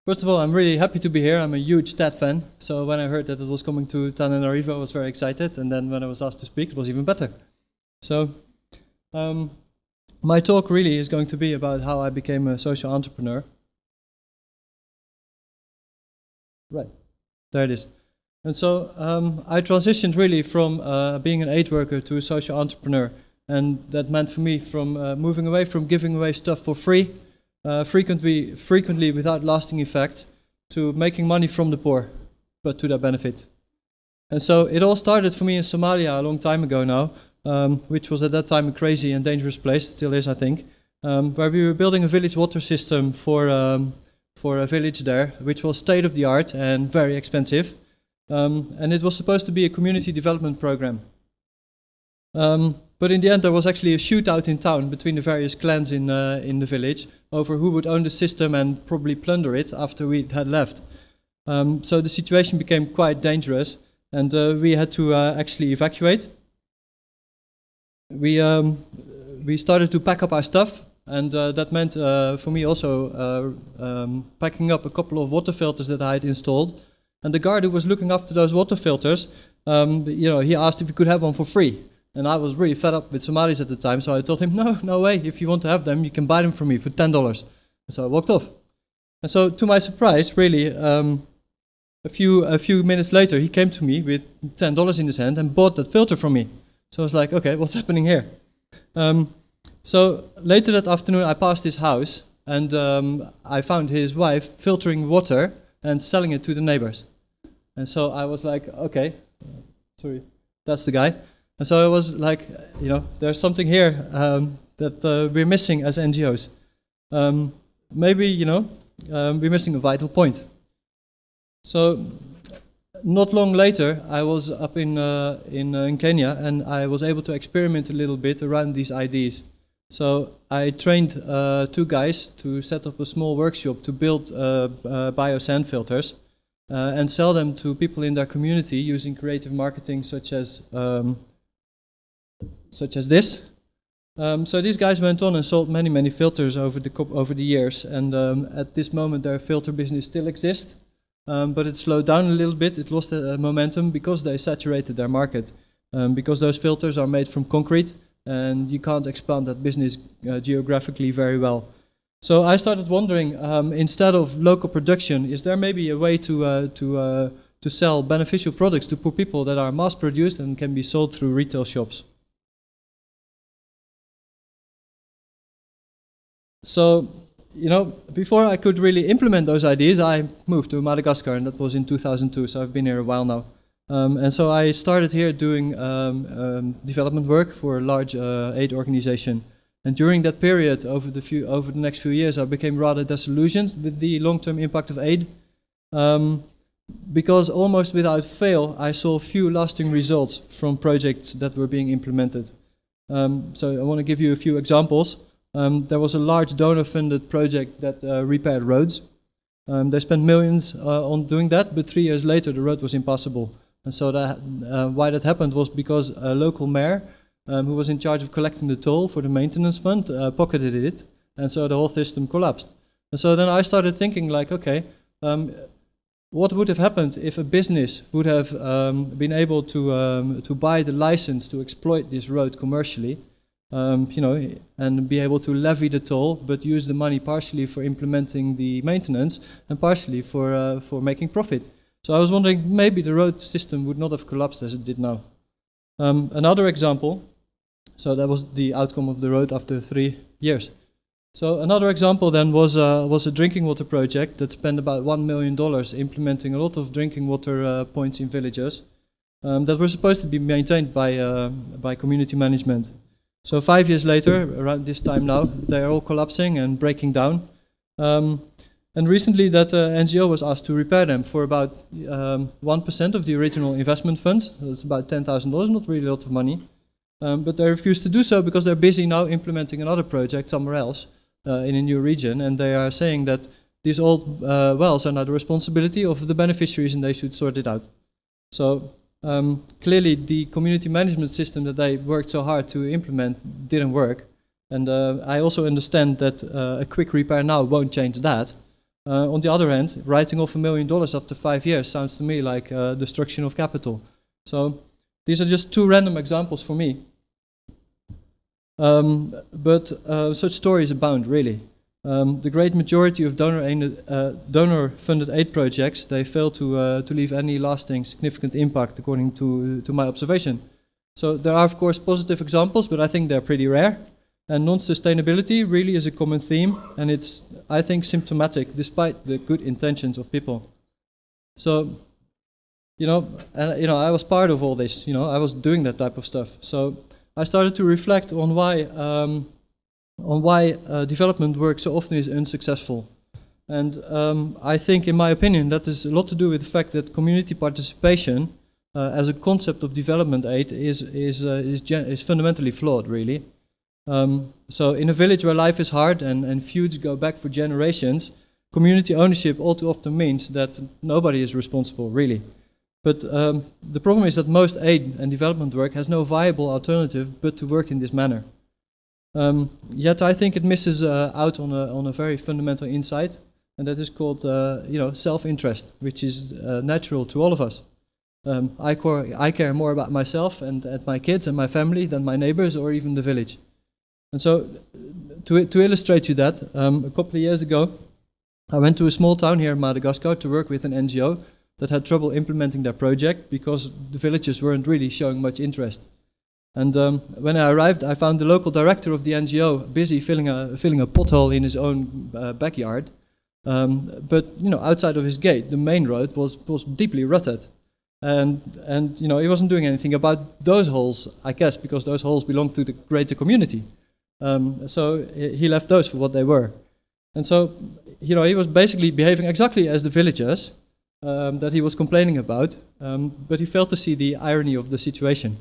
First of all, I'm really happy to be here. I'm a huge TED fan, so when I heard that it was coming to Antananarivo, I was very excited, and then when I was asked to speak, it was even better. So, my talk really is going to be about how I became a social entrepreneur. Right, there it is. And so, I transitioned really from being an aid worker to a social entrepreneur, and that meant for me from moving away from giving away stuff for free, frequently without lasting effect, to making money from the poor, but to their benefit. And so it all started for me in Somalia a long time ago now, which was at that time a crazy and dangerous place, still is I think, where we were building a village water system for a village there, which was state-of-the-art and very expensive. And it was supposed to be a community development program. But in the end there was actually a shootout in town between the various clans in the village over who would own the system and probably plunder it after we had left. So the situation became quite dangerous, and we had to actually evacuate. We started to pack up our stuff, and that meant for me also packing up a couple of water filters that I had installed. And the guard who was looking after those water filters, he asked if he could have one for free. And I was really fed up with Somalis at the time, so I told him, no way, if you want to have them, you can buy them from me for $10. And so I walked off. And so to my surprise, really, a few minutes later, he came to me with $10 in his hand and bought that filter from me. So I was like, okay, what's happening here? So later that afternoon, I passed his house, and I found his wife filtering water and selling it to the neighbors. And so I was like, okay, sorry, that's the guy. And so I was like, there's something here that we're missing as NGOs. Maybe, we're missing a vital point. So not long later, I was up in Kenya, and I was able to experiment a little bit around these ideas. So I trained 2 guys to set up a small workshop to build bio-sand filters and sell them to people in their community using creative marketing such as this. So these guys went on and sold many filters over the years, and at this moment their filter business still exists, but it slowed down a little bit. It lost momentum because they saturated their market, because those filters are made from concrete and you can't expand that business geographically very well. So I started wondering, instead of local production, is there maybe a way to sell beneficial products to poor people that are mass produced and can be sold through retail shops? So, before I could really implement those ideas, I moved to Madagascar, and that was in 2002, so I've been here a while now. And so I started here doing development work for a large aid organization. And during that period, over the next few years, I became rather disillusioned with the long-term impact of aid, because almost without fail, I saw few lasting results from projects that were being implemented. So I want to give you a few examples. There was a large donor-funded project that repaired roads. They spent millions on doing that, but 3 years later the road was impassable. And so why that happened was because a local mayor, who was in charge of collecting the toll for the maintenance fund, pocketed it, and so the whole system collapsed. And so then I started thinking like, okay, what would have happened if a business would have been able to buy the license to exploit this road commercially, and be able to levy the toll, but use the money partially for implementing the maintenance and partially for making profit. So I was wondering, maybe the road system would not have collapsed as it did now. Another example, so that was the outcome of the road after 3 years. So another example then was a drinking water project that spent about $1 million implementing a lot of drinking water points in villages that were supposed to be maintained by community management. So 5 years later, around this time now, they are all collapsing and breaking down. And recently that NGO was asked to repair them for about 1% of the original investment funds. That's about $10,000, not really a lot of money. But they refused to do so because they're busy now implementing another project somewhere else in a new region. And they are saying that these old wells are now the responsibility of the beneficiaries and they should sort it out. So clearly the community management system that they worked so hard to implement didn't work. And I also understand that a quick repair now won't change that. On the other hand, writing off $1 million after 5 years sounds to me like destruction of capital. So these are just two random examples for me. But such stories abound, really. The great majority of donor-funded aid projects, they fail to leave any lasting, significant impact, according to my observation. So there are, of course, positive examples, but I think they're pretty rare. And non-sustainability really is a common theme, and it's, I think, symptomatic, despite the good intentions of people. So, I was part of all this. I was doing that type of stuff. So I started to reflect on why development work so often is unsuccessful. And I think, in my opinion, that has a lot to do with the fact that community participation as a concept of development aid is fundamentally flawed, really. So in a village where life is hard and feuds go back for generations, community ownership all too often means that nobody is responsible, really. But the problem is that most aid and development work has no viable alternative but to work in this manner. Yet I think it misses out on a very fundamental insight, and that is called self-interest, which is natural to all of us. I care more about myself and my kids and my family than my neighbors or even the village. And so, to illustrate to that, a couple of years ago, I went to a small town here in Madagascar to work with an NGO that had trouble implementing their project because the villagers weren't really showing much interest. And when I arrived, I found the local director of the NGO busy filling a pothole in his own backyard. But outside of his gate, the main road was deeply rutted. And he wasn't doing anything about those holes, I guess, because those holes belong to the greater community. So he left those for what they were. And so, he was basically behaving exactly as the villagers that he was complaining about, but he failed to see the irony of the situation.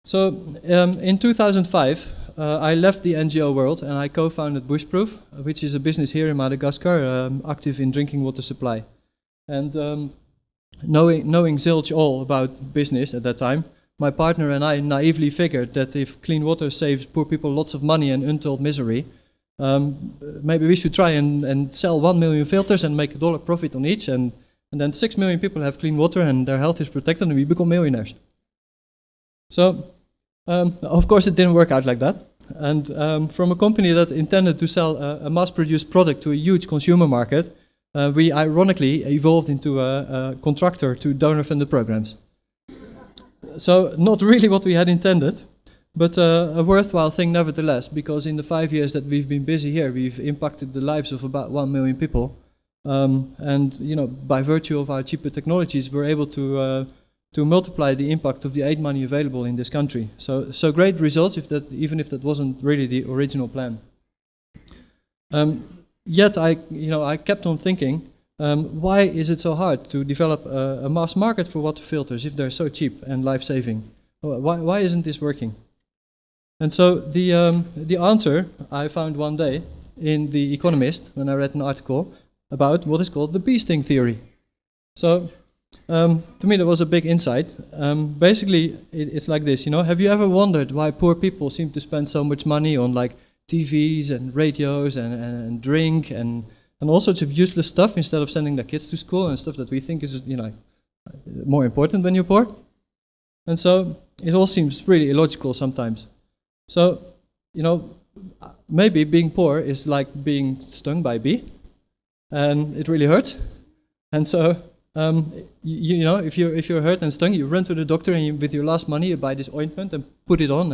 So, in 2005, I left the NGO world and I co-founded Bushproof, which is a business here in Madagascar, active in drinking water supply. And knowing zilch all about business at that time, my partner and I naively figured that if clean water saves poor people lots of money and untold misery, maybe we should try and sell 1 million filters and make $1 profit on each, and then 6 million people have clean water and their health is protected and we become millionaires. So, of course it didn't work out like that. And from a company that intended to sell a mass-produced product to a huge consumer market, we ironically evolved into a contractor to donor-funded programs. So, not really what we had intended, but a worthwhile thing nevertheless, because in the 5 years that we've been busy here, we've impacted the lives of about 1 million people. And, by virtue of our cheaper technologies, we're able to multiply the impact of the aid money available in this country. So great results, even if that wasn't really the original plan. Yet I kept on thinking, why is it so hard to develop a mass market for water filters if they're so cheap and life-saving? Why isn't this working? And so the answer I found one day in The Economist when I read an article about what is called the bee sting theory. So to me that was a big insight. Basically it's like this, have you ever wondered why poor people seem to spend so much money on like TVs and radios and drink and all sorts of useless stuff instead of sending their kids to school and stuff that we think is more important when you're poor? And so it all seems really illogical sometimes. So, maybe being poor is like being stung by a bee, and it really hurts. And so, if you're hurt and stung, you run to the doctor and with your last money you buy this ointment and put it on,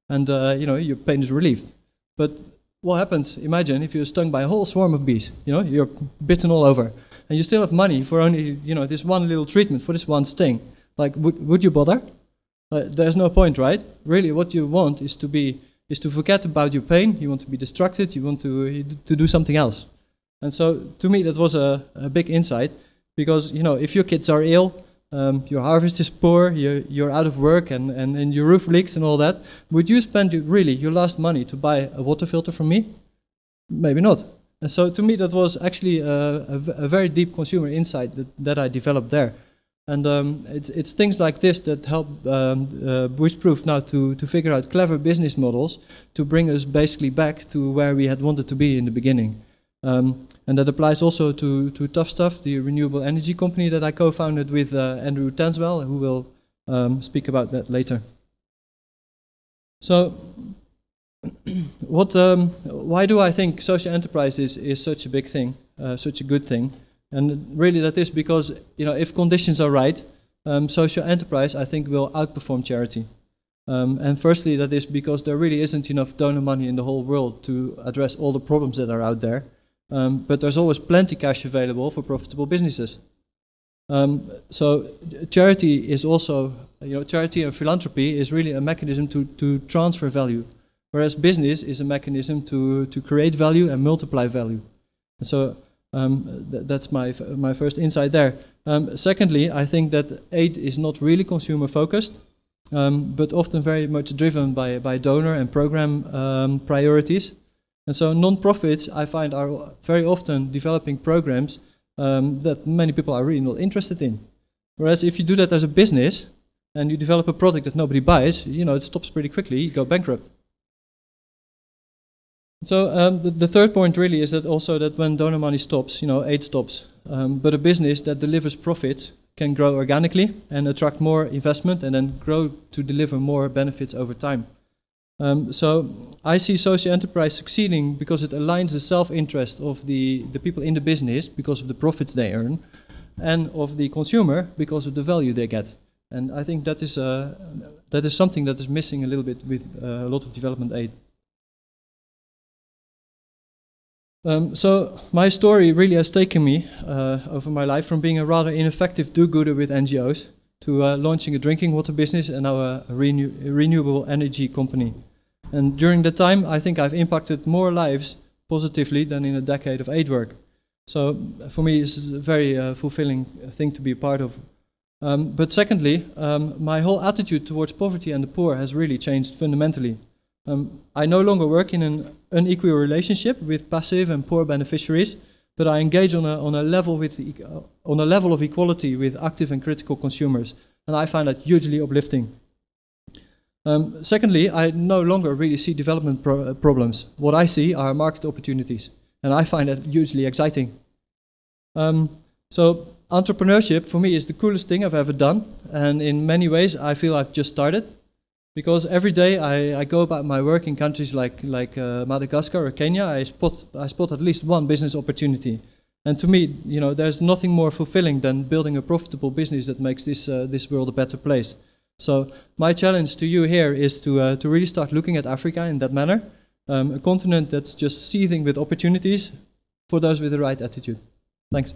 and your pain is relieved. But what happens? Imagine if you're stung by a whole swarm of bees. You're bitten all over, and you still have money for only this one little treatment for this one sting. Like, would you bother? There's no point, right? Really, what you want is to forget about your pain. You want to be distracted. You want to do something else. And so, to me, that was a big insight, because if your kids are ill, your harvest is poor, you're out of work, and your roof leaks and all that, would you spend really your last money to buy a water filter from me? Maybe not. And so, to me, that was actually a very deep consumer insight that I developed there. And it's things like this that help Bushproof now to figure out clever business models to bring us basically back to where we had wanted to be in the beginning. And that applies also to ToughStuff, the renewable energy company that I co-founded with Andrew Tanswell, who will speak about that later. So, why do I think social enterprise is such a big thing, such a good thing? And really that is because, if conditions are right, social enterprise, I think, will outperform charity. And firstly, that is because there really isn't enough donor money in the whole world to address all the problems that are out there. But there's always plenty cash available for profitable businesses. So charity is also, charity and philanthropy is really a mechanism to transfer value, whereas business is a mechanism to create value and multiply value. And so that's my first insight there. Secondly, I think that aid is not really consumer focused, but often very much driven by donor and program priorities. And so non-profits, I find, are very often developing programs that many people are really not interested in. Whereas if you do that as a business, and you develop a product that nobody buys, it stops pretty quickly, you go bankrupt. So the third point really is that also that when donor money stops, aid stops. But a business that delivers profits can grow organically and attract more investment and then grow to deliver more benefits over time. So I see social enterprise succeeding because it aligns the self-interest of the people in the business because of the profits they earn, and of the consumer because of the value they get. And I think that is something that is missing a little bit with a lot of development aid. So my story really has taken me over my life from being a rather ineffective do-gooder with NGOs to launching a drinking water business and now a renewable energy company. And during that time, I think I've impacted more lives positively than in a decade of aid work. So for me, this is a very fulfilling thing to be a part of. But secondly, my whole attitude towards poverty and the poor has really changed fundamentally. I no longer work in an unequal relationship with passive and poor beneficiaries, but I engage on a level of equality with active and critical consumers, and I find that hugely uplifting. Secondly, I no longer really see development problems. What I see are market opportunities, and I find that hugely exciting. So entrepreneurship for me is the coolest thing I've ever done, and in many ways I feel I've just started. Because every day I go about my work in countries like Madagascar or Kenya, I spot at least one business opportunity. And to me, there's nothing more fulfilling than building a profitable business that makes this world a better place. So my challenge to you here is to really start looking at Africa in that manner, a continent that's just seething with opportunities for those with the right attitude. Thanks.